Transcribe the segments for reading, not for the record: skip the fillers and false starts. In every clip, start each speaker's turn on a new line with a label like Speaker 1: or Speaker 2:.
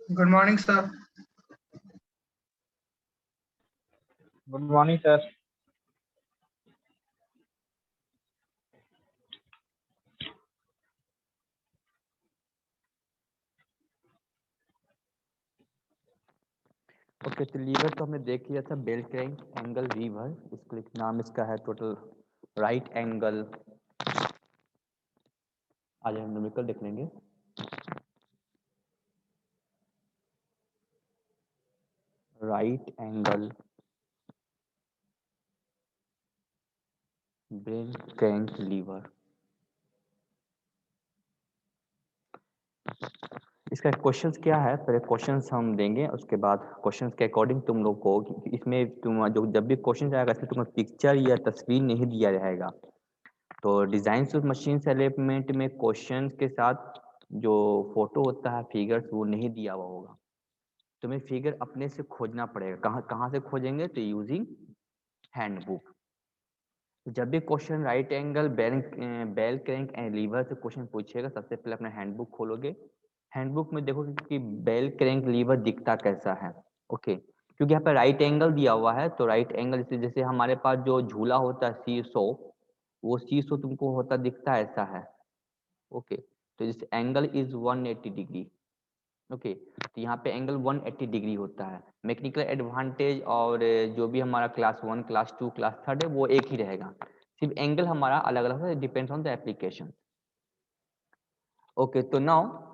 Speaker 1: Good morning, sir.
Speaker 2: Good morning, sir.
Speaker 3: Okay, तो liver तो हमने देख लिया था, बेल क्रैंक एंगल लीवर, इसका नाम इसका है टोटल राइट एंगल। आज हम न्यूमेरिकल देख लेंगे। Right angle bell crank lever. इसका क्वेश्चंस क्या है, पहले क्वेश्चंस हम देंगे, उसके बाद क्वेश्चंस के अकॉर्डिंग तुम लोग को इसमें तुम जो जब भी क्वेश्चन आएगा इसमें तुम्हें पिक्चर या तस्वीर नहीं दिया रहेगा। तो डिजाइन ऑफ मशीन एलिमेंट में क्वेश्चंस के साथ जो फोटो होता है, फिगर्स, वो नहीं दिया हुआ होगा। तुम्हें फिगर अपने से खोजना पड़ेगा। कहाँ कहाँ से खोजेंगे? तो यूजिंग हैंडबुक। जब भी question right angle bell crank and lever से क्वेश्चन पूछेगा, सबसे पहले अपना हैंडबुक खोलोगे। हैंडबुक में देखोगे कि बेल क्रैंक लीवर दिखता कैसा है। ओके, क्योंकि यहाँ पे राइट एंगल दिया हुआ है, तो राइट एंगल जैसे हमारे पास जो झूला होता है सी सो, वो सी सो तुमको होता दिखता ऐसा है। ओके, तो इस एंगल इज 180 डिग्री। ओके, तो यहाँ पे एंगल 180 डिग्री होता है। मैकेनिकल एडवांटेज और जो भी हमारा क्लास 1, क्लास 2, क्लास 3 है, वो एक ही रहेगा, सिर्फ एंगल हमारा अलग अलग है, depends on the application. Okay, तो नाउ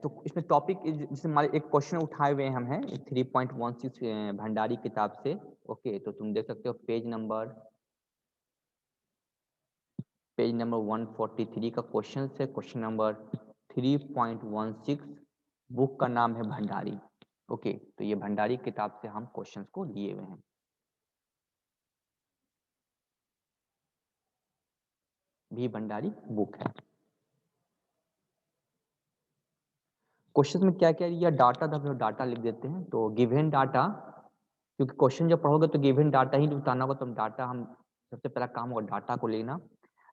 Speaker 3: तो इसमें टॉपिक जैसे हमारे एक क्वेश्चन उठाए हुए हम हैं 3.16 भंडारी किताब से। ओके, तो तुम देख सकते हो पेज नंबर 143 का क्वेश्चन है, क्वेश्चन नंबर 3.16। बुक का नाम है भंडारी। ओके, तो ये भंडारी किताब से हम क्वेश्चंस को लिए हुए हैं। भी भंडारी बुक है। क्वेश्चन में क्या क्या दिया, डाटा था, डाटा लिख देते हैं। तो गिवन डाटा, क्योंकि क्वेश्चन जब पढ़ोगे तो गिवन डाटा ही बताना होगा, तो डाटा हम सबसे पहला काम होगा डाटा को लेना।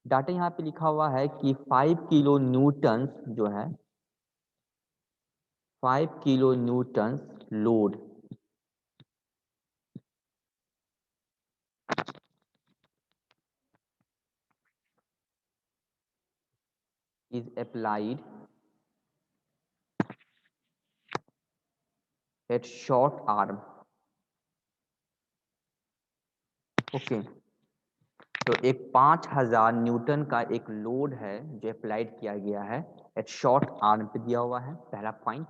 Speaker 3: डाटा यहाँ पे लिखा हुआ है कि 5 किलो न्यूटन जो है, 5 kilo Newton load is applied at short arm। Okay, तो एक 5000 न्यूटन का एक लोड है जो अप्लाइड किया गया है एट शॉर्ट आर्म पे, दिया हुआ है पहला पॉइंट।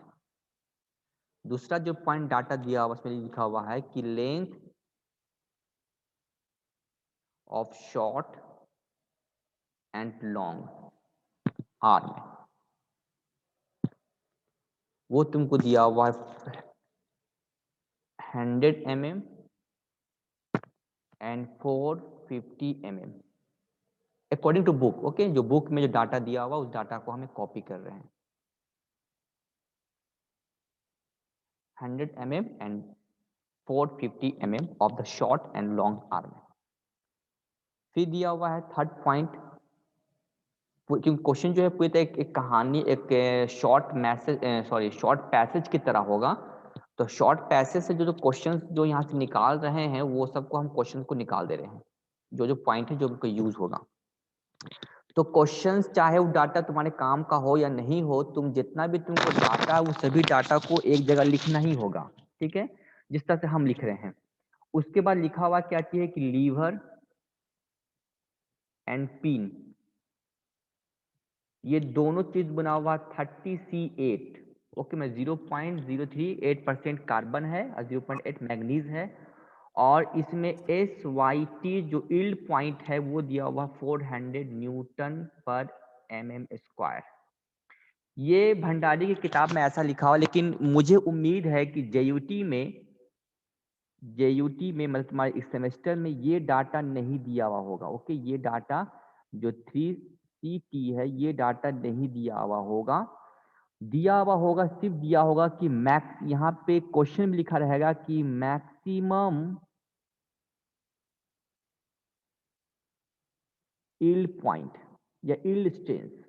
Speaker 3: दूसरा जो पॉइंट डाटा दिया हुआ उसमें लिखा हुआ है कि length of short and long arm, वो तुमको दिया हुआ है 100 mm and 450 mm according to book. Okay, जो बुक में जो डाटा दिया हुआ उस डाटा को हमें कॉपी कर रहे हैं। 100 mm and 450 mm of the short and long arm. फिर दिया हुआ है थर्ड पॉइंट, क्योंकि क्वेश्चन जो है पूरी तरह एक कहानी, एक short message, sorry short passage की तरह होगा। तो शॉर्ट पैसेज से जो क्वेश्चन जो यहाँ से निकाल रहे हैं, वो सबको हम क्वेश्चन को निकाल दे रहे हैं, जो पॉइंट है जो उनको यूज होगा। तो क्वेश्चंस चाहे वो डाटा तुम्हारे काम का हो या नहीं हो, तुम जितना भी तुमको डाटा, वो सभी डाटा को एक जगह लिखना ही होगा। ठीक है, जिस तरह से हम लिख रहे हैं। उसके बाद लिखा हुआ क्या चाहिए कि लीवर एंड पिन, ये दोनों चीज बना हुआ 30C8। ओके, मैं 0.038% कार्बन है और 0.8 मैग्नीज है, और इसमें SYT जो यील्ड पॉइंट है वो दिया हुआ 400 न्यूटन पर mm²। ये भंडारी की किताब में ऐसा लिखा हुआ, लेकिन मुझे उम्मीद है कि JUT में मतलब तुम्हारे इस सेमेस्टर में ये डाटा नहीं दिया हुआ होगा। ओके, ये डाटा जो 3CT है, ये डाटा नहीं दिया हुआ होगा। दिया हुआ होगा, सिर्फ दिया होगा कि मैक्स, यहाँ पे क्वेश्चन में लिखा रहेगा कि मैक्सिमम यील्ड पॉइंट या yield strength.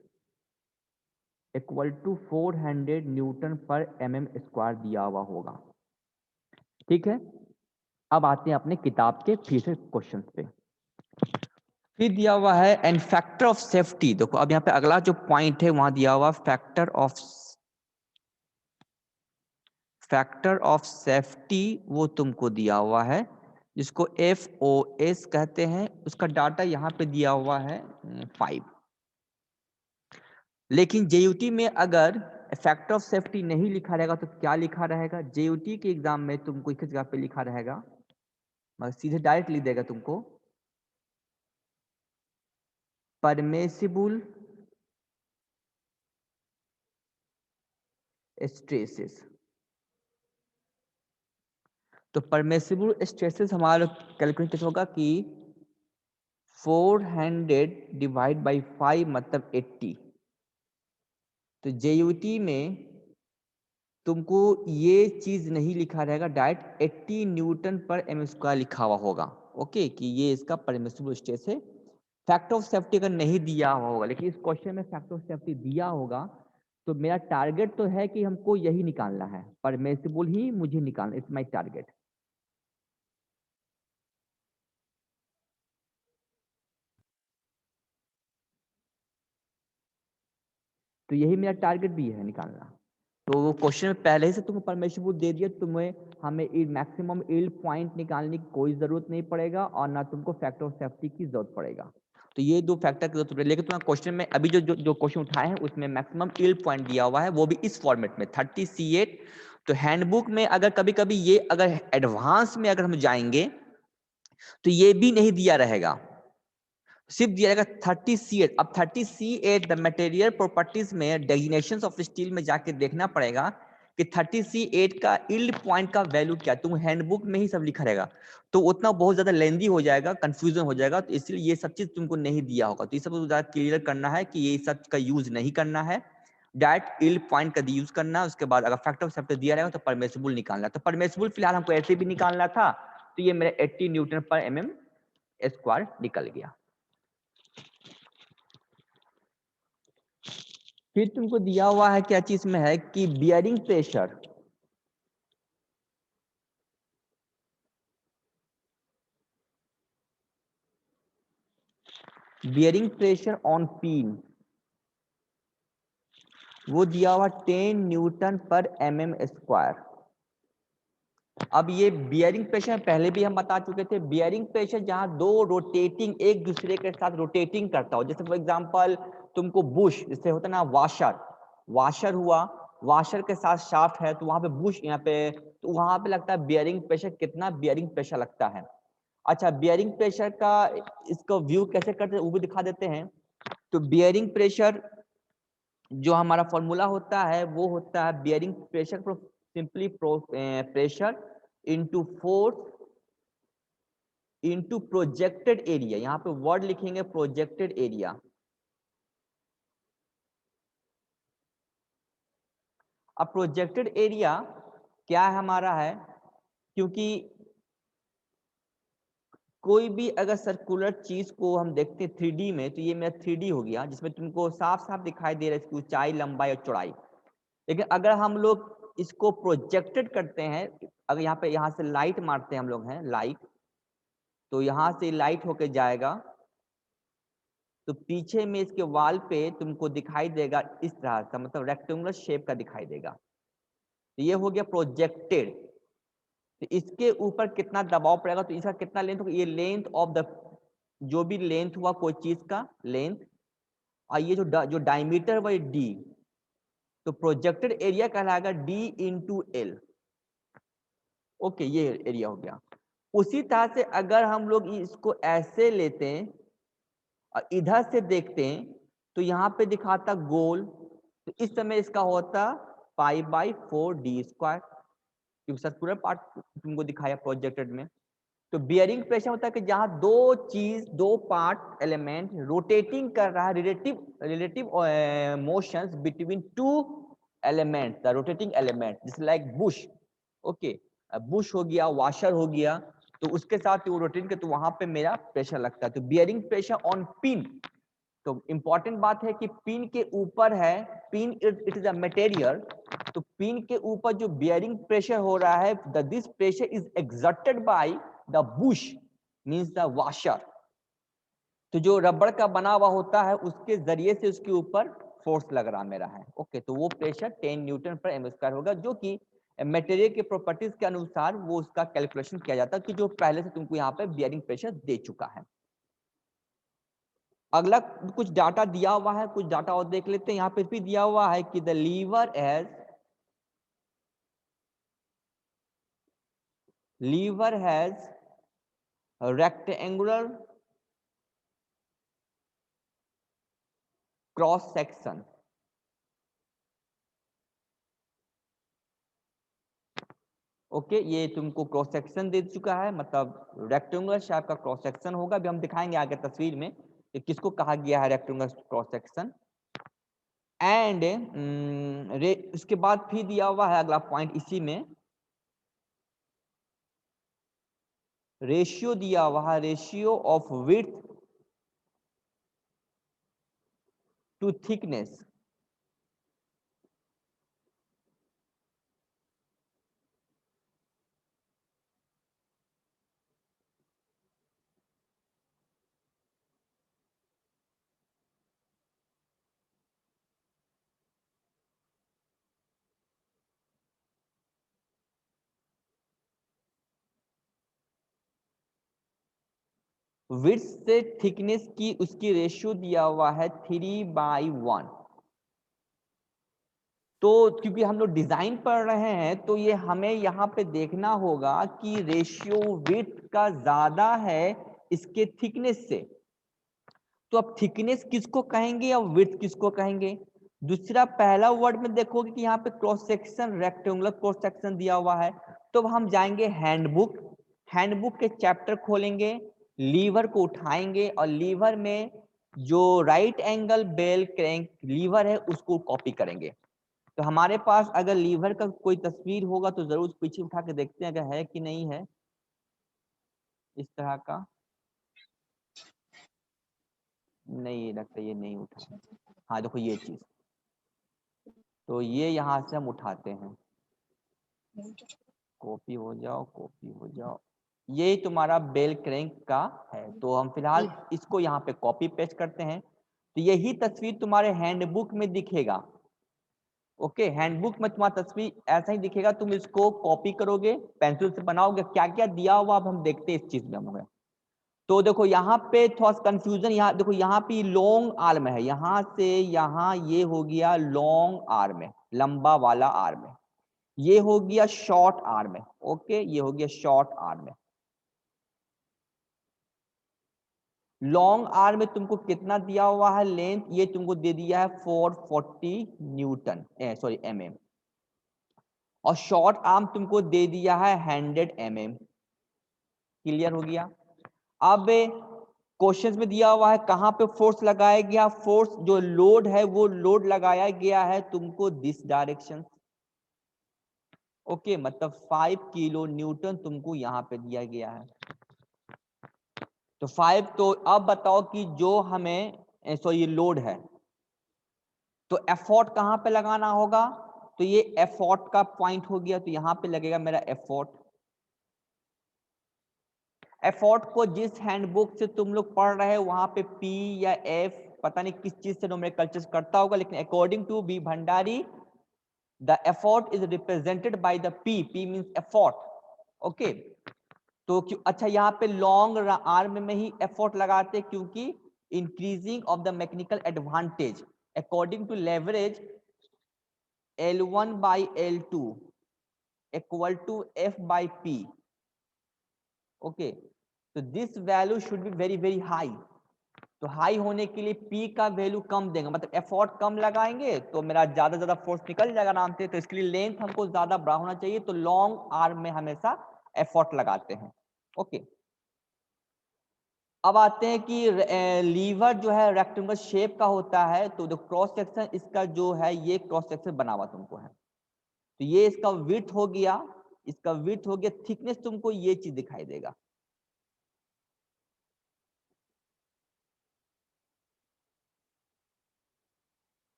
Speaker 3: Equal to 400 newton पर mm स्क्वायर दिया हुआ होगा। ठीक है, अब आते हैं अपने किताब के फिर से क्वेश्चन पे। फिर दिया हुआ है एंड फैक्टर ऑफ सेफ्टी। देखो अब यहाँ पे अगला जो पॉइंट है वहां दिया हुआ फैक्टर ऑफ सेफ्टी, वो तुमको दिया हुआ है जिसको FOS कहते हैं। उसका डाटा यहाँ पे दिया हुआ है 5। लेकिन JUT में अगर फैक्टर ऑफ सेफ्टी नहीं लिखा रहेगा तो क्या लिखा रहेगा? JUT के एग्जाम में तुमको एक जगह पे लिखा रहेगा, मगर सीधे डायरेक्ट लिख देगा तुमको परमिसिबल स्ट्रेसेस। तो परमिसिबल स्ट्रेसेस हमारा कैलकुलेट होगा कि 400 डिवाइड बाई 5 मतलब 80। तो JUT में तुमको ये चीज नहीं लिखा रहेगा, डायरेक्ट 80 न्यूटन पर एम स्क्वायर लिखा हुआ होगा। ओके, कि ये इसका परमिसिबल स्ट्रेस है। फैक्टर ऑफ सेफ्टी अगर नहीं दिया हुआ होगा, लेकिन इस क्वेश्चन में फैक्टर ऑफ सेफ्टी दिया होगा, तो मेरा टारगेट तो है कि हमको यही निकालना है, परमिसिबल ही मुझे निकालना, इट्स माय टारगेट। तो यही मेरा टारगेट भी है निकालना। तो वो क्वेश्चन में पहले ही से तुमको परमिसिबल दे दिया, तुम्हें हमें मैक्सिमम यील्ड पॉइंट निकालने की कोई जरूरत नहीं पड़ेगा और ना तुमको फैक्टर ऑफ सेफ्टी की जरूरत पड़ेगा। तो ये दो फैक्टर की जरूरत पड़ेगी। लेकिन तुम्हारा क्वेश्चन में अभी जो क्वेश्चन उठाए हैं उसमें मैक्सिमम यील्ड पॉइंट दिया हुआ है, वो भी इस फॉर्मेट में 30C8। तो हैंडबुक में अगर कभी कभी ये अगर एडवांस में अगर हम जाएंगे तो ये भी नहीं दिया रहेगा, सिर्फ दिया जाएगा 30C8। अब 30C8 द मटेरियल प्रॉपर्टीज में डेजिग्नेशंस ऑफ स्टील में जाके देखना पड़ेगा कि 30C8 का यील्ड पॉइंट का वैल्यू क्या, तुम हैंडबुक में ही सब लिखा रहेगा तो उतना बहुत ज्यादा लेंदी हो जाएगा, कंफ्यूजन हो जाएगा। तो इसलिए ये सब चीज तुमको नहीं दिया होगा, तो ये सब ज्यादा क्लियर करना है कि ये सब का यूज नहीं करना है, डायरेक्ट यील्ड पॉइंट का यूज करना है। उसके बाद अगर फैक्टर ऑफ सेफ्टी दिया रहेगा तो परमिसिबल निकालना है। तो परमिसिबल फिलहाल हमको ऐसे भी निकालना था, तो ये मेरा 80 न्यूटन पर mm स्क्वायर निकल गया। फिर तुमको दिया हुआ है क्या चीज में है कि bearing pressure, bearing pressure on pin, वो दिया हुआ 10 न्यूटन पर mm स्क्वायर। अब ये बियरिंग प्रेशर पहले भी हम बता चुके थे, बियरिंग प्रेशर जहां दो रोटेटिंग एक दूसरे के साथ रोटेटिंग करता हो, जैसे फॉर एग्जांपल तुमको बुश, जैसे होता है ना वाशर हुआ, वाशर के साथ शाफ्ट है तो वहां पे बुश, यहाँ पे तो वहां पे लगता है बियरिंग प्रेशर, कितना बियरिंग प्रेशर लगता है। अच्छा, बियरिंग प्रेशर का इसको व्यू कैसे करते हैं वो भी दिखा देते हैं। तो बियरिंग प्रेशर जो हमारा फॉर्मूला होता है वो होता है bearing pressure simply pressure into force into projected area. यहाँ पे वर्ड लिखेंगे प्रोजेक्टेड एरिया। अब प्रोजेक्टेड एरिया क्या है हमारा है, क्योंकि कोई भी अगर सर्कुलर चीज को हम देखते हैं 3D में, तो ये मेरा 3D हो गया जिसमें तुमको साफ साफ दिखाई दे रहा है इसकी ऊंचाई, लंबाई और चौड़ाई। लेकिन अगर हम लोग इसको प्रोजेक्टेड करते हैं, अगर यहाँ पे यहाँ से लाइट मारते हैं हम लोग हैं लाइट, तो यहाँ से लाइट होके जाएगा तो पीछे में इसके वॉल पे तुमको दिखाई देगा इस तरह का, मतलब रेक्टेंगुलर शेप का दिखाई देगा। तो ये हो गया प्रोजेक्टेड। तो इसके ऊपर कितना दबाव पड़ेगा, तो इसका कितना लेंथ होगा, ये लेंथ ऑफ द, जो भी लेंथ हुआ कोई चीज का लेंथ, और ये जो डायमीटर हुआ डी, तो प्रोजेक्टेड एरिया कहलाएगा डी इंटू एल। ओके, ये एरिया हो गया। उसी तरह से अगर हम लोग इसको ऐसे लेते हैं और इधर से देखते हैं तो यहाँ पे दिखाता गोल, तो इस समय इसका होता π/4d², क्योंकि सर्कुलर पार्ट तुमको दिखाया प्रोजेक्टेड में। तो बियरिंग प्रेशर होता है कि जहां दो पार्ट एलिमेंट रोटेटिंग कर रहा है, relative motions between two element, the rotating element जैसे लाइक बुश। ओके, बुश हो गया, वाशर हो गया, तो उसके साथ वो रोटेटिंग के, तो वहां पे मेरा प्रेशर लगता है। तो बियरिंग प्रेशर ऑन पिन तो इंपॉर्टेंट बात है कि पिन के ऊपर है, pin it is a material, तो पिन के ऊपर जो बियरिंग प्रेशर हो रहा है, this pressure is exerted by the Bush means the washer. तो जो रबड़ का बना हुआ होता है उसके जरिए से उसके ऊपर फोर्स लग रहा मेरा है। ओके, तो वो प्रेशर 10 न्यूटन पर एम स्क्वायर होगा, जो कि मटेरियल के प्रॉपर्टीज के अनुसार वो उसका कैलकुलेशन किया जाता है कि जो पहले से तुमको यहाँ पे बियरिंग प्रेशर दे चुका है। अगला कुछ डाटा दिया हुआ है, कुछ डाटा और देख लेते हैं। यहाँ पे भी दिया हुआ है कि the lever has rectangular cross section. Okay, ये तुमको क्रॉस सेक्शन दे चुका है, मतलब रेक्टेंगुलर शेप का क्रॉस सेक्शन होगा। अभी हम दिखाएंगे आगे तस्वीर में कि किसको कहा गया है रेक्टेंगुलर क्रॉस सेक्शन। एंड उसके बाद फिर दिया हुआ है अगला पॉइंट इसी में, रेशियो दिया हुआ है, ratio of width to thickness. Width से थिकनेस की उसकी रेशियो दिया हुआ है 3/1। तो क्योंकि हम लोग डिजाइन पढ़ रहे हैं तो ये हमें यहाँ पे देखना होगा कि रेशियो विड्थ का ज्यादा है इसके थिकनेस से। तो अब थिकनेस किसको कहेंगे और विड्थ किसको कहेंगे? दूसरा पहला वर्ड में देखोगे कि यहाँ पे cross section rectangular cross section दिया हुआ है। तो हम जाएंगे हैंडबुक, हैंडबुक के चैप्टर खोलेंगे, लीवर को उठाएंगे और लीवर में जो right angle bell crank lever है उसको कॉपी करेंगे। तो हमारे पास अगर लीवर का कोई तस्वीर होगा तो जरूर पीछे उठा के देखते हैं अगर है कि नहीं है इस तरह का। नहीं लगता, ये नहीं उठा। हाँ देखो ये चीज, तो ये यहाँ से हम उठाते हैं, कॉपी हो जाओ, कॉपी हो जाओ। ये तुम्हारा बेल क्रैंक का है। तो हम फिलहाल इसको यहाँ पे कॉपी पेस्ट करते हैं। तो यही तस्वीर तुम्हारे हैंडबुक में दिखेगा। ओके, हैंडबुक में तुम्हारा तस्वीर ऐसा ही दिखेगा। तुम इसको कॉपी करोगे, पेंसिल से बनाओगे, क्या क्या दिया हुआ अब हम देखते हैं इस चीज में हमें। तो देखो यहाँ पे थोड़ा कंफ्यूजन, यहाँ देखो यहाँ पे लॉन्ग आर्म है, यहाँ से यहाँ ये हो गया लॉन्ग आर्म है, लंबा वाला आर्म है। ये हो गया शॉर्ट आर्म है। ओके, ये हो गया शॉर्ट आर्म है। लॉन्ग आर्म में तुमको कितना दिया हुआ है लेंथ? ये तुमको दे दिया है 440 न्यूटन, सॉरी mm। और शॉर्ट आर्म तुमको दे दिया है 100 mm। क्लियर हो गया? अब क्वेश्चन में दिया हुआ है कहां पे फोर्स लगाया गया। फोर्स जो लोड है वो लोड लगाया गया है तुमको दिस डायरेक्शन। ओके, मतलब 5 किलो न्यूटन तुमको यहां पे दिया गया है। तो 5, तो अब बताओ कि जो हमें ये लोड है तो एफोर्ट कहां पे लगाना होगा? तो ये एफोर्ट का पॉइंट हो गया, तो यहां पे लगेगा मेरा एफोर्ट। एफोर्ट को जिस हैंडबुक से तुम लोग पढ़ रहे हो वहां पे पी या एफ पता नहीं किस चीज से नोमेनक्लेचर करता होगा, लेकिन according to B Bhandari the effort is represented by the P. P means effort. Okay, तो क्यों अच्छा यहाँ पे लॉन्ग आर्म में ही एफोर्ट लगाते क्योंकि increasing of the mechanical advantage according to leverage L1 by L2 equal to F by P। Okay, तो this value should be very very high. तो हाई होने के लिए P का वैल्यू कम देंगे, मतलब एफोर्ट कम लगाएंगे तो मेरा ज्यादा फोर्स निकल जाएगा आराम से। तो इसके लिए लेंथ हमको ज्यादा बड़ा होना चाहिए, तो लॉन्ग आर्म में हमेशा एफोर्ट लगाते हैं। ओके, अब आते हैं कि लीवर जो है रेक्टेंगुलर शेप का होता है। तो जो क्रॉस सेक्शन इसका जो है ये क्रॉस सेक्शन बना हुआ तुमको है। तो ये इसका विड्थ हो गया, इसका विड्थ हो गया, थिकनेस तुमको ये चीज दिखाई देगा।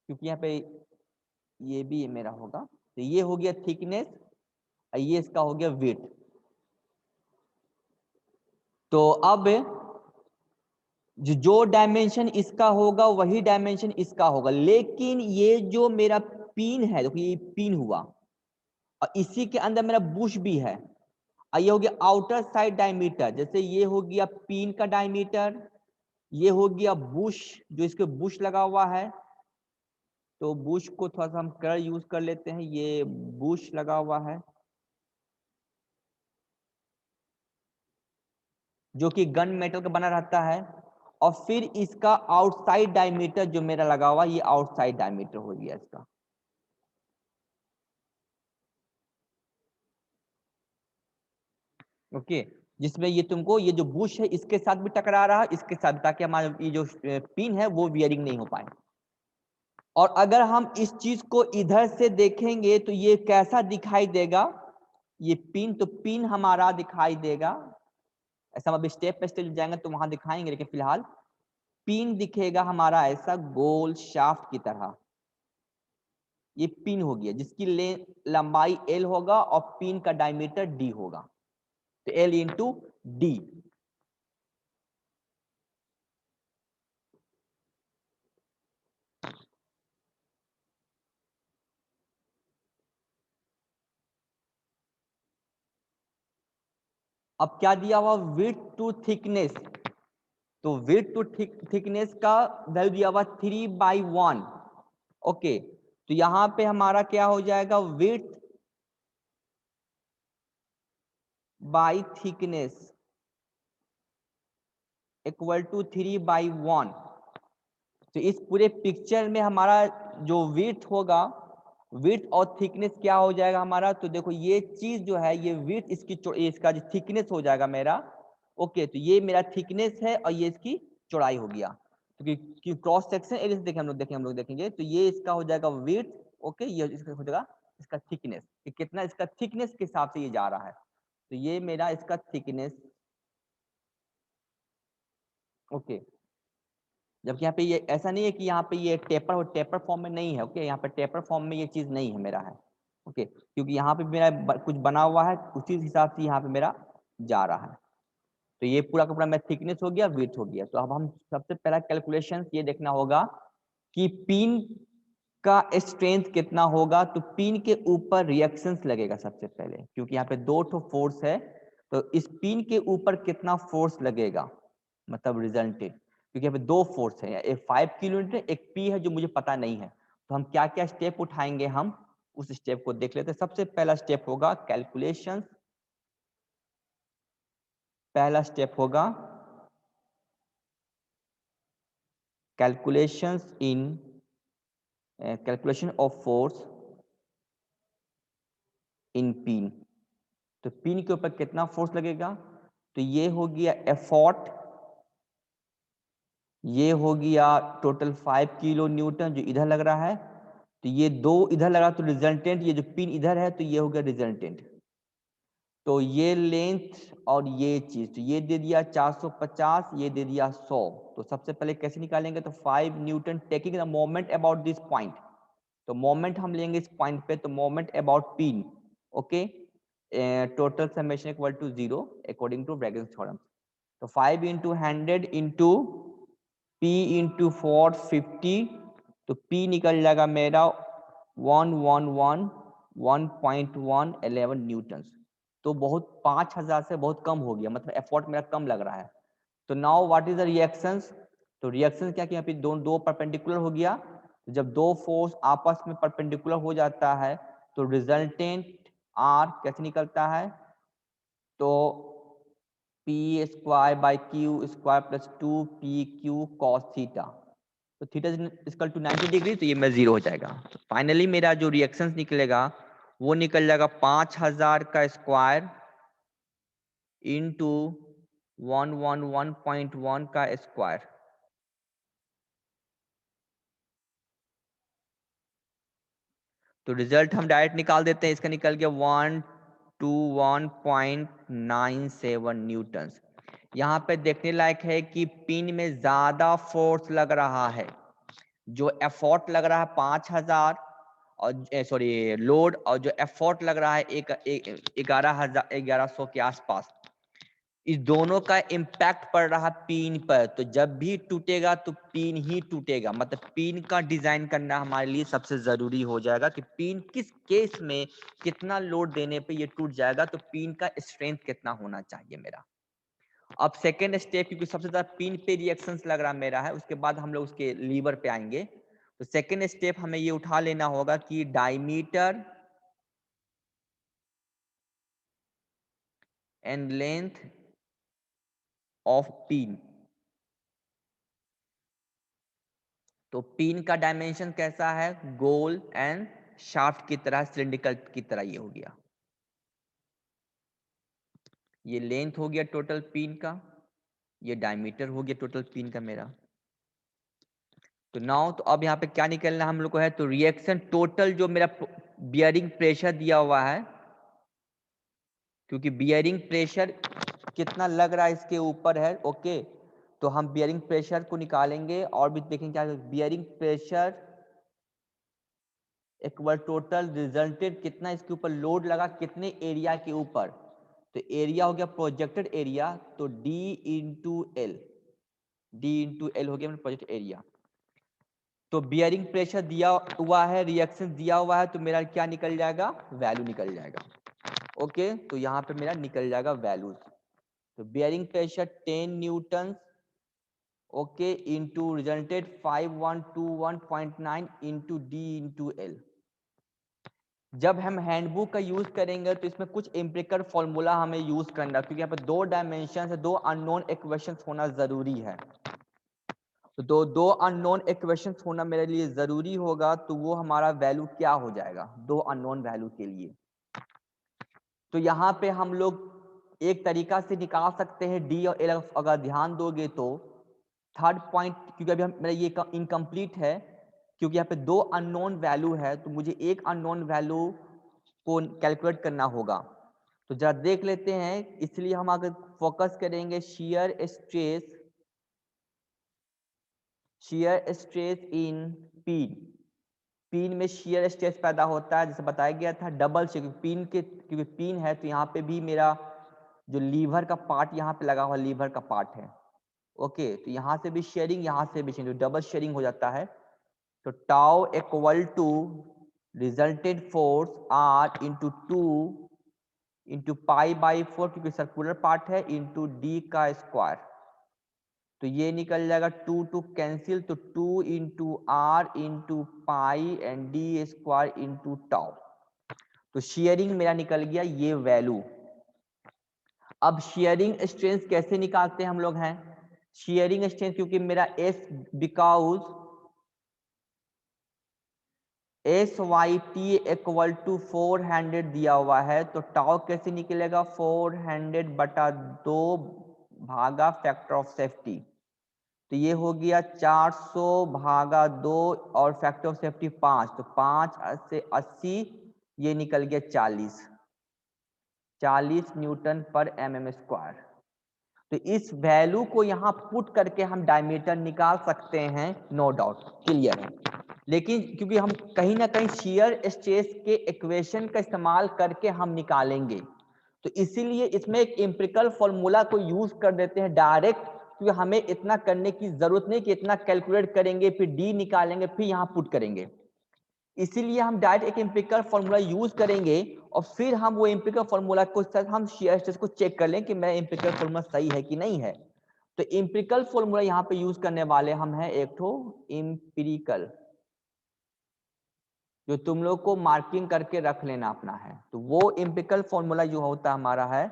Speaker 3: क्योंकि यहाँ पे ये भी मेरा होगा, तो ये हो गया थिकनेस और ये इसका हो गया विड्थ। तो अब जो डायमेंशन इसका होगा वही डायमेंशन इसका होगा, लेकिन ये जो मेरा पिन है, देखो ये पिन हुआ और इसी के अंदर मेरा बुश भी है, और ये हो गया आउटर साइड डायमीटर। जैसे ये हो गया पिन का डायमीटर, ये हो गया बुश जो इसके बुश लगा हुआ है, तो बुश को थोड़ा सा हम कलर यूज कर लेते हैं, ये बुश लगा हुआ है जो कि गन मेटल का बना रहता है, और फिर इसका आउटसाइड डायमीटर जो मेरा लगा हुआ ये आउटसाइड डायमीटर हो गया इसका। ओके, जिसमें ये तुमको ये जो बुश है इसके साथ भी टकरा रहा है, इसके साथ, ताकि हमारा ये जो पिन है वो बियरिंग नहीं हो पाए। और अगर हम इस चीज को इधर से देखेंगे तो ये कैसा दिखाई देगा, ये पिन, तो पिन हमारा दिखाई देगा ऐसा, हम अभी स्टेप बाय स्टेप जाएंगे तो वहां दिखाएंगे, लेकिन फिलहाल पिन दिखेगा हमारा ऐसा गोल शाफ्ट की तरह। ये पिन हो गया जिसकी लंबाई L होगा और पिन का डायमीटर D होगा, तो L इंटू D। अब क्या दिया हुआ, विड्थ टू थिकनेस, तो विड्थ टू थिकनेस का वैल्यू दिया हुआ 3/1। ओके, तो यहां पे हमारा क्या हो जाएगा, width by thickness equal to 3/1। तो इस पूरे पिक्चर में हमारा जो विड्थ होगा, विड्थ और थिकनेस क्या हो जाएगा हमारा, तो देखो ये चीज जो है ये विड्थ इसकी इसका जो थिकनेस हो जाएगा मेरा। ओके, तो ये मेरा थिकनेस है और ये इसकी चौड़ाई हो गया, क्योंकि क्रॉस सेक्शन एरिया से हम लोग देखेंगे तो ये इसका हो जाएगा विड्थ। ओके, ये इसका हो जाएगा इसका थिकनेस, कि कितना इसका थिकनेस के हिसाब से ये जा रहा है, तो ये मेरा इसका थिकनेस। ओके, जबकि यहाँ पे ये ऐसा नहीं है कि यहाँ पे ये टेपर फॉर्म में नहीं है। ओके, यहाँ पे टेपर फॉर्म में ये चीज नहीं है मेरा है। ओके, क्योंकि यहाँ पे मेरा कुछ बना हुआ है, उसी हिसाब से यहाँ पे मेरा जा रहा है। तो ये पूरा का पूरा मेरा थिकनेस हो गया, विड्थ हो गया। तो अब हम सबसे पहला कैलकुलेशन ये देखना होगा कि पिन का स्ट्रेंथ कितना होगा। तो पिन के ऊपर रिएक्शंस लगेगा सबसे पहले, क्योंकि यहाँ पे दो ठो फोर्स है, तो इस पिन के ऊपर कितना फोर्स लगेगा, मतलब रिजल्टेंट, क्योंकि यहाँ पे दो फोर्स है, एक 5 किलोमीटर, एक पी है जो मुझे पता नहीं है। तो हम क्या क्या स्टेप उठाएंगे, हम उस स्टेप को देख लेते हैं। सबसे पहला स्टेप होगा कैलकुलेशन, पहला स्टेप होगा calculations in calculation of force in pin. तो पिन के ऊपर कितना फोर्स लगेगा, तो ये हो गया एफोर्ट, ये हो गया टोटल 5 किलो न्यूटन जो इधर लग रहा है, तो ये दो इधर लगा तो रिजल्टेंट, ये जो पिन इधर है तो ये हो गया रिजल्टेंट। तो ये लेंथ और ये चीज, तो ये दे दिया 450, ये दे दिया 100। तो सबसे पहले कैसे निकालेंगे, तो 5 newton taking the moment about this point, तो मोमेंट हम लेंगे इस पॉइंट पे, तो moment about pin. Okay, total summation equal to 0 according to ब्रैगन्स थ्योरम। तो 5 इंटू 100 इंटू P इंटू 450, तो P निकल जाएगा मेरा 111 न्यूटन। तो बहुत 5000 से बहुत कम हो गया, मतलब एफर्ट मेरा कम लग रहा है। तो now what is the reactions, तो रिएक्शन क्या कि यहाँ पे दो परपेंडिकुलर हो गया, तो जब दो फोर्स आपस में परपेंडिकुलर हो जाता है तो रिजल्टेंट आर कैसे निकलता है, तो P square by Q square plus 2pq cos theta, तो थीटा इक्वल टू 90 डिग्री, तो ये मेरा 0 हो जाएगा। तो फाइनली मेरा जो रिएक्शन निकलेगा वो निकल जाएगा 5000 का स्क्वायर इंटू 111.1 का स्क्वायर। तो रिजल्ट हम डायरेक्ट निकाल देते हैं, इसका निकल गया 121.97 न्यूटन। यहाँ पे देखने लायक है कि पिन में ज्यादा फोर्स लग रहा है, जो एफर्ट लग रहा है 5000 और सॉरी लोड, और जो एफर्ट लग रहा है 1100 के आसपास, इस दोनों का इम्पैक्ट पड़ रहा पिन पर। तो जब भी टूटेगा तो पिन ही टूटेगा, मतलब पिन का डिजाइन करना हमारे लिए सबसे जरूरी हो जाएगा कि पिन किस केस में कितना लोड देने पे ये टूट जाएगा, तो पिन का स्ट्रेंथ कितना होना चाहिए मेरा। अब सेकेंड स्टेप, क्योंकि सबसे ज्यादा पिन पे रिएक्शंस लग रहा मेरा है, उसके बाद हम लोग उसके लीवर पे आएंगे। तो सेकेंड स्टेप हमें ये उठा लेना होगा कि diameter and length of pin. तो पिन का डायमेंशन कैसा है, गोल एंड शाफ्ट की तरह, सिलिंड्रिकल की तरह ये हो गया। ये लेंथ हो गया टोटल पिन का, ये डायमीटर हो गया टोटल पिन का मेरा। तो नाउ तो अब यहाँ पे क्या निकलना हम लोग को है, तो रिएक्शन टोटल जो मेरा बियरिंग प्रेशर दिया हुआ है, क्योंकि बियरिंग प्रेशर कितना लग रहा है इसके ऊपर है। ओके, तो हम बियरिंग प्रेशर को निकालेंगे और भी देखेंगे क्या bearing pressure equal total resulted कितना इसके ऊपर लोड लगा कितने एरिया के ऊपर। तो एरिया हो गया प्रोजेक्टेड एरिया, तो D इंटू एल, हो गया प्रोजेक्ट एरिया। तो बियरिंग प्रेशर दिया हुआ है, रिएक्शन दिया हुआ है, तो मेरा क्या निकल जाएगा, वैल्यू निकल जाएगा। ओके, तो यहाँ पे मेरा निकल जाएगा वैल्यूज। तो bearing pressure 10 Newton, okay, into resulted 5121.9 into D into L. जब हम हैंडबुक का यूज करेंगे तो इसमें कुछ एम्पिरिकल फॉर्मूला हमें यूज करना, क्योंकि यहाँ पे 2 डायमेंशन है, 2 अननोन इक्वेशंस होना जरूरी है। तो दो अननोन इक्वेशंस होना मेरे लिए जरूरी होगा, तो वो हमारा वैल्यू क्या हो जाएगा 2 अननोन वैल्यू के लिए। तो यहाँ पे हम लोग एक तरीका से निकाल सकते हैं D और L। अगर ध्यान दोगे तो थर्ड पॉइंट, क्योंकि अभी मेरा ये इनकम्प्लीट है, क्योंकि यहाँ पे 2 अननोन वैल्यू है, तो मुझे एक अननोन वैल्यू को कैलकुलेट करना होगा। तो जरा देख लेते हैं, इसलिए हम अगर फोकस करेंगे shear stress in pin. Pin में शियर स्ट्रेस पैदा होता है, जैसे बताया गया था डबल से, क्योंकि पिन है तो यहाँ पे भी मेरा जो लीवर का पार्ट यहाँ पे लगा हुआ लीवर का पार्ट है। ओके, तो यहाँ से भी शेयरिंग, यहाँ से भी शेयरिंग, डबल शेयरिंग हो जाता है। तो tau equal to resulted force R into 2 into π/4, क्योंकि सर्कुलर पार्ट है, इंटू D का स्क्वायर। तो ये निकल जाएगा 2 कैंसिल, तो 2 into R into pi and D square into tau. तो शेयरिंग मेरा निकल गया ये वैल्यू। अब शेयरिंग स्ट्रेंथ कैसे निकालते हैं हम लोग हैं, शेयरिंग स्ट्रेंथ, क्योंकि मेरा बिकॉज SYT इक्वल टू 400 दिया हुआ है, तो टाउ कैसे निकलेगा 400/2 भागा फैक्टर ऑफ सेफ्टी। तो ये हो गया 400/2 और फैक्टर ऑफ सेफ्टी 5, तो 5 से 80, ये निकल गया 40 न्यूटन पर mm स्क्वायर। तो इस वैल्यू को यहाँ पुट करके हम डायमीटर निकाल सकते हैं, नो डाउट, क्लियर है। लेकिन क्योंकि हम कहीं ना कहीं शियर स्ट्रेस के इक्वेशन का इस्तेमाल करके हम निकालेंगे, तो इसीलिए इसमें एक एम्पिरिकल फॉर्मूला को यूज कर देते हैं डायरेक्ट, क्योंकि हमें इतना करने की जरूरत नहीं कि इतना कैलकुलेट करेंगे फिर डी निकालेंगे फिर यहाँ पुट करेंगे। इसीलिए हम डायरेक्ट एक एम्पिरिकल फॉर्मूला यूज करेंगे और फिर हम वो एम्पिरिकल फॉर्मूला को हम शियर स्ट्रेस को चेक कर लें कि मेरा एम्पिरिकल फॉर्मूला सही है कि नहीं है। तो एम्पिरिकल फॉर्मूला यहाँ पे यूज करने वाले हम हैं एक ठो एम्पिरिकल, जो तुम लोग को मार्किंग करके रख लेना अपना है। तो वो एम्पिरिकल फॉर्मूला जो होता है हमारा है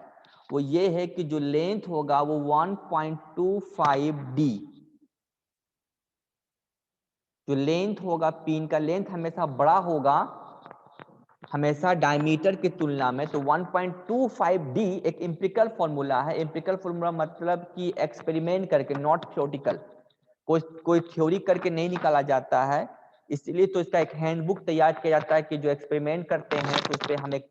Speaker 3: वो ये है कि जो लेंथ होगा वो 1.25D, जो लेंथ होगा पिन का लेंथ हमेशा बड़ा होगा हमेशा डायमीटर की तुलना में। तो 1.25D एक एम्पिरिकल फॉर्मूला है। एम्पिरिकल फॉर्मूला मतलब कि एक्सपेरिमेंट करके, नॉट थ्योरेटिकल, कोई थ्योरी करके नहीं निकाला जाता है। इसलिए तो इसका एक हैंडबुक तैयार किया जाता है कि जो एक्सपेरिमेंट करते हैं तो इससे हम एक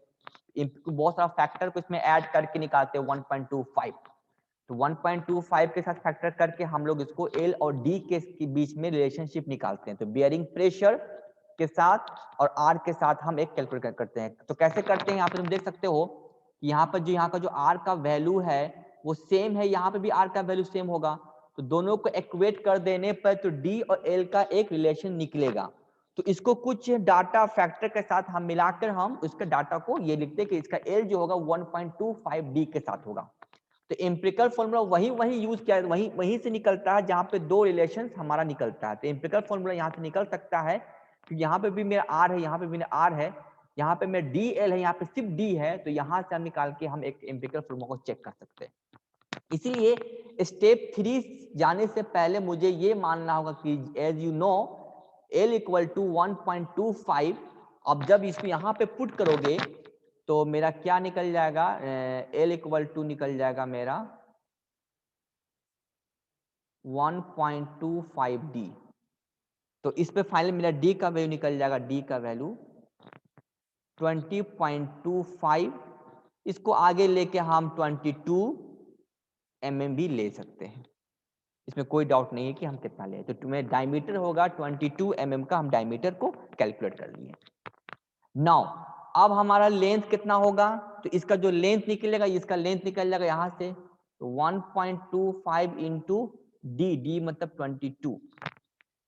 Speaker 3: बहुत सारा फैक्टर को इसमें ऐड करके निकालते हैं 1.25। तो 1.25 के साथ फैक्टर करके हम लोग इसको एल और डी के बीच में रिलेशनशिप निकालते हैं। तो बियरिंग प्रेशर के साथ और आर के साथ हम एक कैलकुलेट करते हैं। तो कैसे करते हैं, यहाँ पे तुम देख सकते हो कि यहाँ पर जो यहाँ का जो आर का वैल्यू है वो सेम है, यहाँ पे भी आर का वैल्यू सेम होगा। तो दोनों को इक्वेट कर देने पर तो डी और एल का एक रिलेशन निकलेगा। तो इसको कुछ डाटा फैक्टर के साथ हम मिलाकर हम इसके डाटा को ये लिखते हैं कि इसका एल जो होगा 1.25 डी के साथ होगा। तो एम्पिरिकल फॉर्मूला वही यूज किया, वहीं से निकलता है जहां पे दो रिलेशंस हमारा निकलता है। तो एम्पिरिकल फॉर्मूला यहाँ से निकल सकता है कि यहाँ पे भी मेरा आर है, यहाँ पे भी मेरा आर है, यहाँ पे मेरा डी एल है, यहाँ पे सिर्फ डी है। तो यहाँ से हम निकाल के हम एक एम्पिरिकल फॉर्मूला को चेक कर सकते हैं। इसीलिए स्टेप 3 जाने से पहले मुझे ये मानना होगा कि as you know L equal to 1.25। अब जब इसको यहाँ पे पुट करोगे तो मेरा क्या निकल जाएगा, L इक्वल टू निकल जाएगा मेरा 1.25D। तो इस पे फाइनल मेरा D का वैल्यू निकल जाएगा, D का वैल्यू 20.25। इसको आगे लेके हम 22 mm भी ले सकते हैं, इसमें कोई डाउट नहीं है कि हम कितना ले। तो तुम्हें डायमीटर होगा 22 mm का, हम डायमीटर को कैलकुलेट कर लिए। नाउ अब हमारा लेंथ कितना होगा, तो इसका जो लेंथ निकलेगा, इसका लेंथ निकल जाएगा यहां से, तो 1.25 इंटू डी मतलब 22।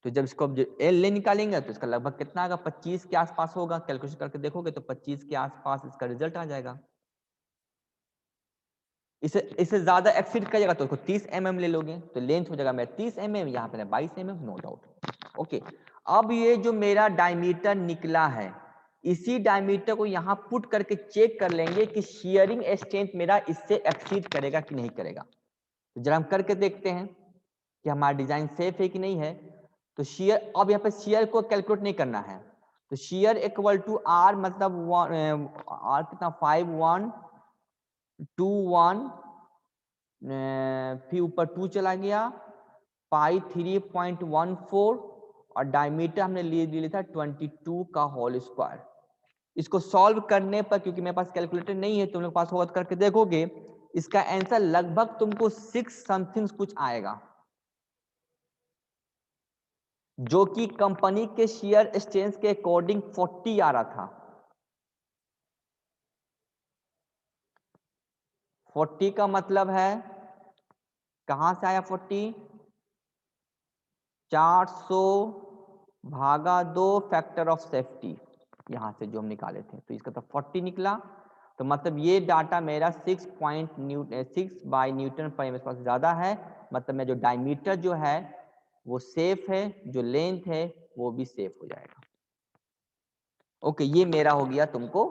Speaker 3: तो जब इसको एल ले निकालेंगे तो इसका लगभग कितना आएगा, 25 के आसपास होगा। कैलकुलेशन करके देखोगे तो 25 के आसपास इसका रिजल्ट आ जाएगा। इससे ज्यादा एक्सीड करेगा तो इसको 30 mm ले लोगे, तो लेंथ हो जाएगा मेरा 30 mm, यहाँ पे 22 mm, नो डाउट। ओके, अब ये जो मेरा डायमीटर निकला है, इसी डायमीटर को यहाँ पुट करके चेक कर लेंगे कि शियरिंग स्ट्रेंथ मेरा इससे एक्सीड करेगा कि नहीं करेगा। तो जरा हम करके देखते हैं कि हमारा डिजाइन सेफ है कि नहीं है। तो शियर, अब यहाँ पे शियर को कैलकुलेट नहीं करना है। तो शियर इक्वल टू आर मतलब आर कितना 5.121, फिर ऊपर 2 चला गया, पाई 3.14 और डायमीटर हमने ले लिया था 22 का होल स्क्वायर। इसको सॉल्व करने पर, क्योंकि मेरे पास कैलकुलेटर नहीं है, तुम लोग पास होगा तो करके देखोगे, इसका आंसर लगभग तुमको 6 समथिंग कुछ आएगा, जो कि कंपनी के शेयर स्ट्रेंथ के अकॉर्डिंग 40 आ रहा था। 40 का मतलब है कहां से आया 40, 400 भागा 2 फैक्टर ऑफ सेफ्टी, यहां से जो हम निकाले थे, तो इसका तो 40 निकला। तो मतलब ये डाटा मेरा 6 बाई न्यूटन पर एम स्क्वायर से ज्यादा है। मतलब मैं जो डायमीटर जो है वो सेफ है, जो लेंथ है वो भी सेफ हो जाएगा। ओके, ये मेरा हो गया तुमको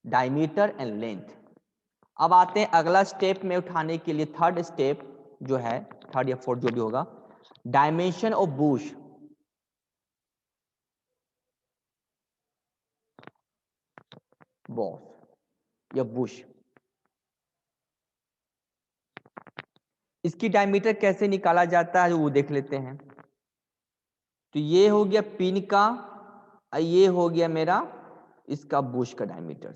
Speaker 3: डायमीटर एंड लेंथ। अब आते हैं अगला स्टेप में उठाने के लिए, थर्ड स्टेप जो है, थर्ड या फोर्थ जो भी होगा, डायमेंशन ऑफ बुश। बॉस या बुश, इसकी डायमीटर कैसे निकाला जाता है वो देख लेते हैं। तो ये हो गया पिन का, ये हो गया मेरा इसका बुश का डायमीटर।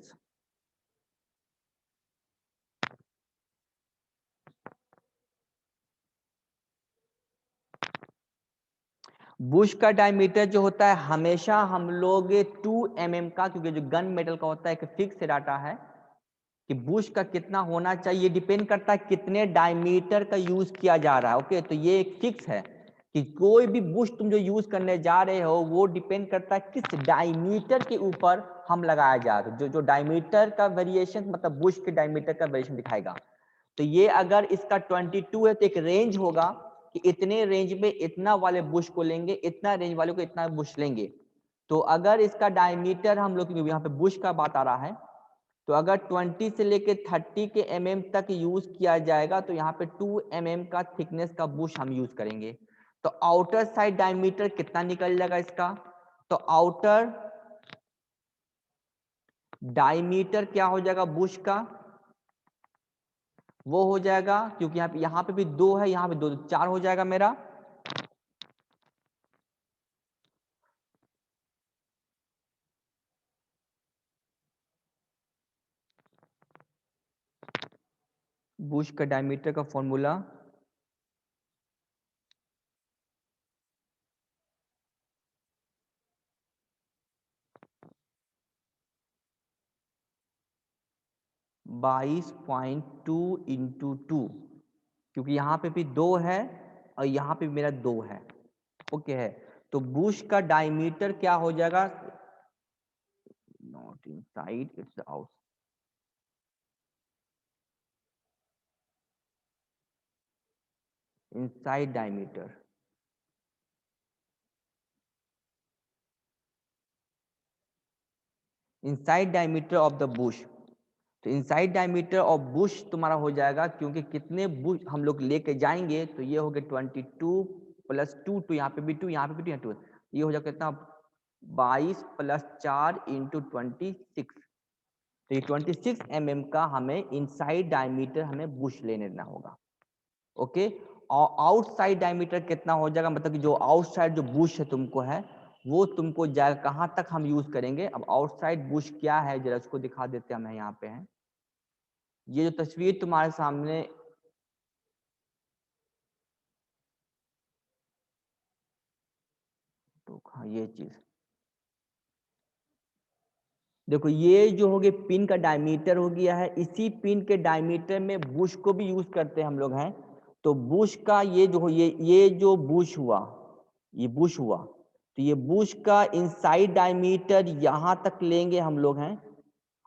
Speaker 3: बुश का डायमीटर जो होता है हमेशा हम लोग 2 mm का, क्योंकि जो गन मेटल का होता है एक फिक्स डाटा है कि बुश का कितना होना चाहिए, डिपेंड करता है कितने डायमीटर का यूज किया जा रहा है। ओके, तो ये एक फिक्स है कि कोई भी बुश तुम जो यूज करने जा रहे हो वो डिपेंड करता है किस डायमीटर के ऊपर हम लगाया जा रहा है। जो डायमीटर का वेरिएशन मतलब बुश के डायमीटर का वेरिएशन दिखाएगा। तो ये अगर इसका 22 है तो एक रेंज होगा कि इतने रेंज में इतना वाले बुश को लेंगे, इतना रेंज वाले को इतना बुश लेंगे। तो अगर इसका डायमीटर हम लोग, यहाँ पे बुश का बात आ रहा है, तो अगर 20 से लेके 30 के mm तक यूज किया जाएगा तो यहाँ पे 2 mm का थिकनेस का बुश हम यूज करेंगे। तो आउटर साइड डायमीटर कितना निकल जाएगा इसका, तो आउटर डायमीटर क्या हो जाएगा बुश का, वो हो जाएगा, क्योंकि यहाँ पे भी 2 है, यहाँ पे 2, 4 हो जाएगा मेरा। बुश का डायमीटर का फॉर्मूला बाईस पॉइंट टू इंटू टू, क्योंकि यहाँ पे भी 2 है और यहाँ पे मेरा 2 है। ओके है, तो बुश का डायमीटर क्या हो जाएगा, not inside it's out, inside diameter, inside diameter of the Bush. तो इनसाइड डायमीटर ऑफ बुश तुम्हारा हो जाएगा, क्योंकि कितने बुश हम लोग लेके जाएंगे, तो ये हो गया 22 प्लस 2, तो यहाँ पे भी 2, यहाँ पे भी 2, ये हो जाएगा कितना 22 प्लस 4 इंटू 26। तो ये 26 mm का हमें इनसाइड डायमीटर हमें बुश लेने देना होगा। ओके, और आउटसाइड डायमीटर कितना हो जाएगा, मतलब कि जो आउटसाइड जो बुश है तुमको है, वो तुमको जाएगा कहाँ तक हम यूज करेंगे। अब आउटसाइड बुश क्या है जरा उसको दिखा देते हैं, हमें यहाँ पे है ये जो तस्वीर तुम्हारे सामने, तो हाँ ये चीज देखो, ये जो हो गया पिन का डायमीटर हो गया है, इसी पिन के डायमीटर में बुश को भी यूज करते हैं हम लोग हैं। तो बुश का ये जो ये जो बुश हुआ, ये बुश हुआ, तो ये बुश का इनसाइड डायमीटर यहाँ तक लेंगे हम लोग हैं,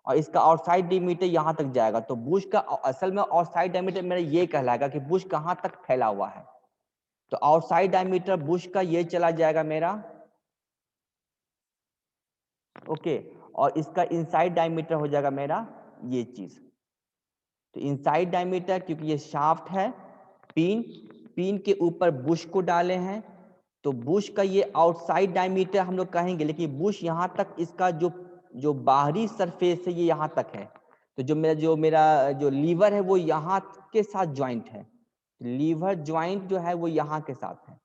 Speaker 3: और इसका आउटसाइड डायमीटर यहाँ तक जाएगा। तो बुश का असल में आउटसाइड डायमीटर मेरा ये कहलाएगा कि बुश कहाँ तक फैला हुआ है। तो आउटसाइड डायमीटर बुश का ये चला जाएगा मेरा, ओके, और इसका इनसाइड डायमीटर हो जाएगा मेरा ये चीज। तो इनसाइड डायमीटर, क्योंकि ये शाफ्ट है, पिन, पिन के ऊपर बुश को डाले हैं, तो बुश का ये आउटसाइड डायमीटर हम लोग कहेंगे, लेकिन बुश यहाँ तक इसका जो जो बाहरी सरफेस है ये यहाँ तक है। तो जो मेरा जो लीवर है वो यहाँ के साथ ज्वाइंट है, लीवर ज्वाइंट जो है वो यहाँ के साथ है,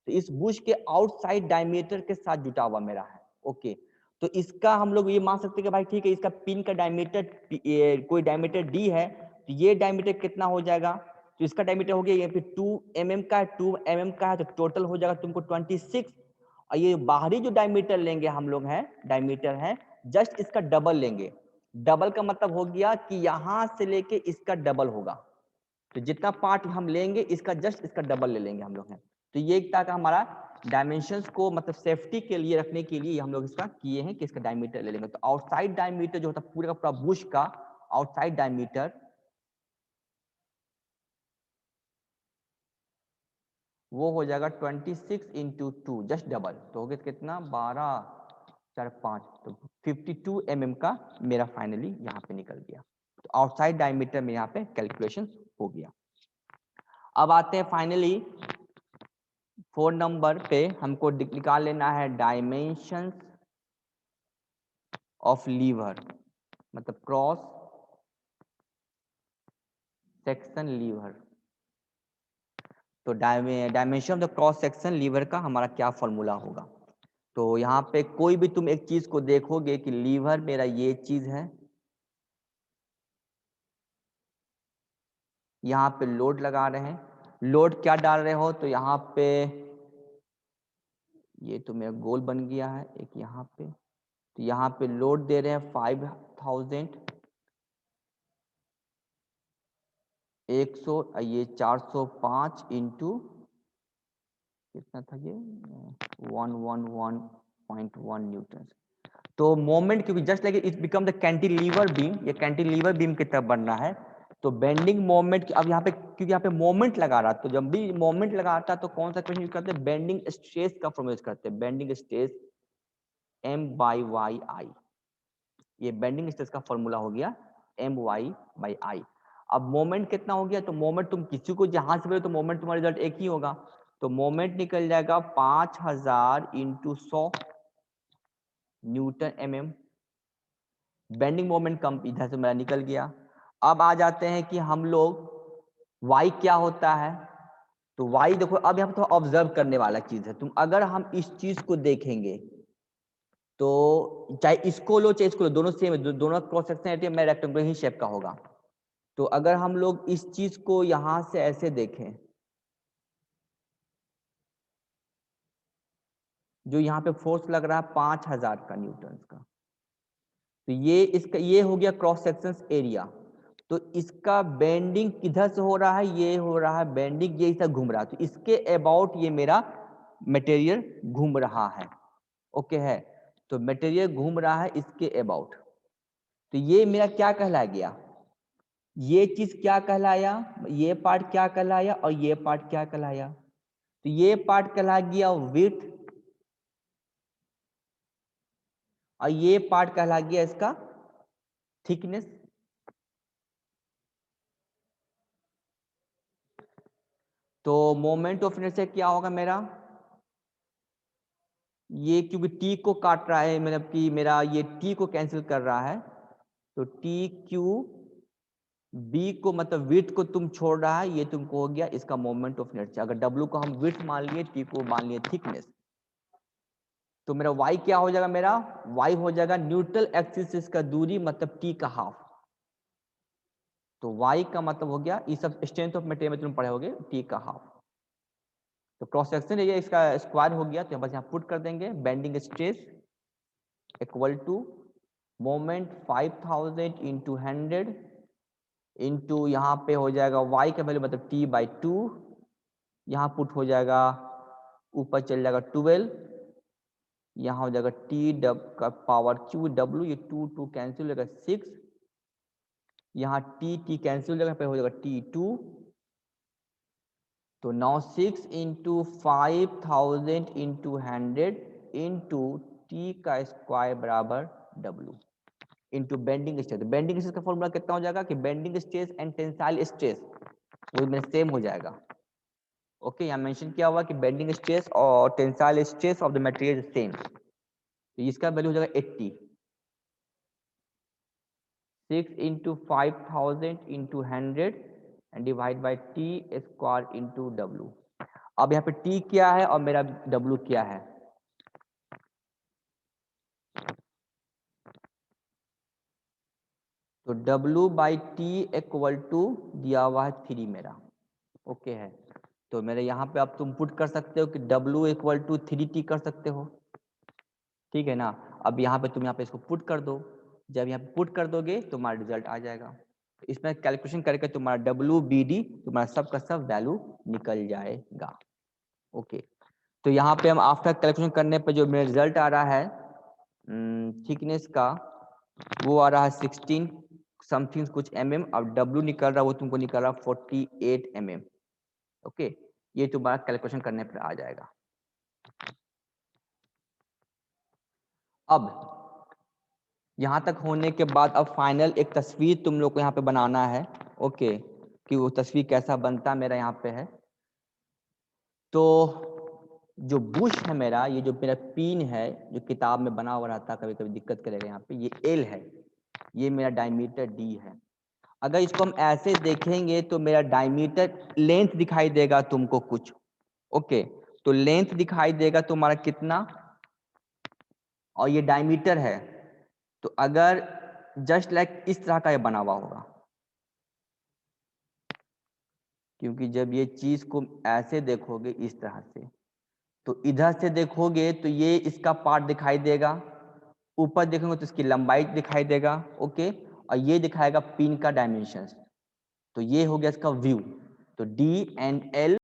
Speaker 3: तो इस बुश के आउटसाइड डायमीटर के साथ जुटा हुआ मेरा है। ओके, तो इसका हम लोग ये मान सकते हैं कि भाई ठीक है, इसका पिन का डायमीटर कोई डायमीटर डी है, तो ये डायमीटर कितना हो जाएगा, तो इसका डायमीटर हो गया ये पे 2 mm का है, 2 mm का है, तो टोटल हो जाएगा तुमको 26। और ये बाहरी जो डायमीटर लेंगे हम लोग हैं, डायमीटर है, जस्ट इसका डबल लेंगे। डबल का मतलब हो गया कि यहां से लेके इसका डबल होगा, तो जितना पार्ट हम लेंगे इसका जस्ट इसका डबल ले लेंगे हम लोग हैं। तो ये एक तरह का हमारा डायमेंशंस को मतलब सेफ्टी के लिए रखने के लिए हम लोग इसका किए हैं कि इसका डायमीटर ले लेंगे। तो आउटसाइड डायमीटर जो होता है पूरे का पूरा बुश का आउटसाइड डायमीटर वो हो जाएगा 26 इंटू 2, जस्ट डबल, तो हो गया कितना 12 4 5, तो 52 mm का मेरा फाइनली यहाँ पे निकल गया। तो आउटसाइड डायमीटर में यहाँ पे कैलकुलेशन हो गया। अब आते हैं फाइनली 4 नंबर पे, हमको निकाल लेना है डायमेंशंस ऑफ लीवर, मतलब क्रॉस सेक्शन लीवर। तो dimension of the cross section lever का हमारा क्या फॉर्मूला होगा। तो यहाँ पे कोई भी तुम एक चीज को देखोगे कि लीवर मेरा ये चीज है, यहाँ पे लोड लगा रहे हैं, लोड क्या डाल रहे हो, तो यहाँ पे ये तो मेरा गोल बन गया है एक यहाँ पे, तो यहाँ पे लोड दे रहे हैं 5000, 100, ये 405 इंटू कितना था ये 111.1 न्यूटन। तो मोमेंट, क्योंकि just like it become the cantilever beam, ये कैंटिलीवर बीम की तरफ बनना है, तो बेंडिंग मोमेंट अब यहाँ पे, क्योंकि यहाँ पे मोमेंट लगा रहा, तो जब भी मोमेंट लगाता तो कौन सा क्वेश्चन यूज करते हैं, बेंडिंग स्ट्रेस का फॉर्मूला यूज करते हैं, बेंडिंग स्ट्रेस M/YI, ये बेंडिंग स्ट्रेस का फॉर्मूला हो गया My/I। अब मोमेंट कितना हो गया, तो मोमेंट तुम किसी को जहां से तो मोमेंट तुम्हारा रिजल्ट एक ही होगा, तो मोमेंट निकल जाएगा 5000 into 100 newton mm। Bending moment कम इधर से मेरा निकल गया। अब आ जाते हैं कि हम लोग y क्या होता है, तो y देखो अब यहाँ पे तो ऑब्जर्व करने वाला चीज है, तुम अगर हम इस चीज को देखेंगे तो चाहे इसको लो चाहे इसको लो, दोनों सेम है, दोनों क्रॉस सेक्शन मैं रेक्टेंगुलर ही शेप का होगा। तो अगर हम लोग इस चीज को यहां से ऐसे देखें, जो यहाँ पे फोर्स लग रहा है 5000 का न्यूटन का, तो ये इसका ये हो गया क्रॉस सेक्शन एरिया। तो इसका बेंडिंग किधर से हो रहा है, ये हो रहा है बेंडिंग, ये इधर घूम रहा है, तो इसके अबाउट ये मेरा मटेरियल घूम रहा है। ओके है, तो मटेरियल घूम रहा है इसके अबाउट, तो ये मेरा क्या कहला गया, ये चीज क्या कहलाया, ये पार्ट क्या कहलाया और ये पार्ट क्या कहलाया, तो ये पार्ट कहला गया विड्थ और ये पार्ट कहला गया इसका थिकनेस। तो मोमेंट ऑफ इनर्शिया क्या होगा मेरा, ये क्योंकि टी को काट रहा है, मतलब कि मेरा ये टी को कैंसिल कर रहा है, तो टी क्यू बी को मतलब विड्थ को तुम छोड़ रहा है, ये तुमको हो गया इसका मोमेंट ऑफ इनर्शिया। अगर डब्ल्यू को हम विड्थ मान लिए, टी को मान लिए थिकनेस, तो मेरा y क्या हो जाएगा, मेरा y हो जाएगा न्यूट्रल एक्सिस का दूरी मतलब t का हाफ। तो y का मतलब हो गया, ये सब स्ट्रेंथ ऑफ मटेरियल में तुम पढ़े होगे, t का हाफ। तो क्रॉस सेक्शन एरिया इसका स्क्वायर हो गया, तो बस यहाँ पुट कर देंगे bending stress equal to moment 5000 into 100 into यहाँ पे हो जाएगा y का वैल्यू मतलब t/2, यहाँ पुट हो जाएगा, ऊपर चल जाएगा 12, यहाँ हो जाएगा टी का पावर क्यू डब्ल्यू, ये 2 कैंसिल हो जाएगा 6, यहाँ टी कैंसिल हो जाएगा, हो जाएगा T2, तो now 6 into 5000 into 100 into T का स्क्वायर बराबर W into bending stress. Bending stress का फॉर्मूला कितना हो जाएगा कि bending stress and tensile stress वो में सेम हो जाएगा। ओके, यहाँ मेंशन किया हुआ कि बेंडिंग स्ट्रेस और tensile stress of the material same, तो इसका वैल्यू हो जाएगा 80। 6 into 5000 into 100 and divide by T square into W. अब यहाँ पे टी क्या है और मेरा डब्ल्यू क्या है, तो W by T equal to दिया हुआ है 3 मेरा। ओके है, तो मेरे यहाँ पे अब तुम पुट कर सकते हो कि डब्ल्यू इक्वल टू 3t कर सकते हो, ठीक है ना। अब यहाँ पे तुम यहाँ पे इसको पुट कर दो, जब यहाँ पे पुट कर दोगे तो तुम्हारा रिजल्ट आ जाएगा। इसमें कैलकुलेशन करके तुम्हारा डब्ल्यू बी डी तुम्हारा सब का सब वैल्यू निकल जाएगा। ओके, तो यहाँ पे हम आफ्टर कैलकुलेशन करने पे जो मेरा रिजल्ट आ रहा है थिकनेस का, वो आ रहा है 16 समथिंग कुछ mm, अब डब्ल्यू निकल रहा है वो तुमको निकल रहा है 48 mm। ओके, ये तुम्हारा कैलकुलेशन करने पर आ जाएगा। अब यहाँ तक होने के बाद अब फाइनल एक तस्वीर तुम लोग को यहाँ पे बनाना है। ओके, कि वो तस्वीर कैसा बनता मेरा यहाँ पे है। तो जो बुश है मेरा, ये जो मेरा पिन है जो किताब में बना हुआ रहता, कभी कभी दिक्कत करेगा यहाँ पे, ये एल है, ये मेरा डायमीटर डी है। अगर इसको हम ऐसे देखेंगे तो मेरा डायमीटर लेंथ दिखाई देगा तुमको कुछ। ओके, तो लेंथ दिखाई देगा तुम्हारा कितना, और ये डायमीटर है, तो अगर जस्ट लाइक इस तरह का ये बना हुआ होगा, क्योंकि जब ये चीज को ऐसे देखोगे इस तरह से, तो इधर से देखोगे तो ये इसका पार्ट दिखाई देगा, ऊपर देखोगे तो इसकी लंबाई दिखाई देगा। ओके, और ये दिखाएगा पिन का डायमेंशन, तो ये हो गया इसका व्यू। तो डी एंड एल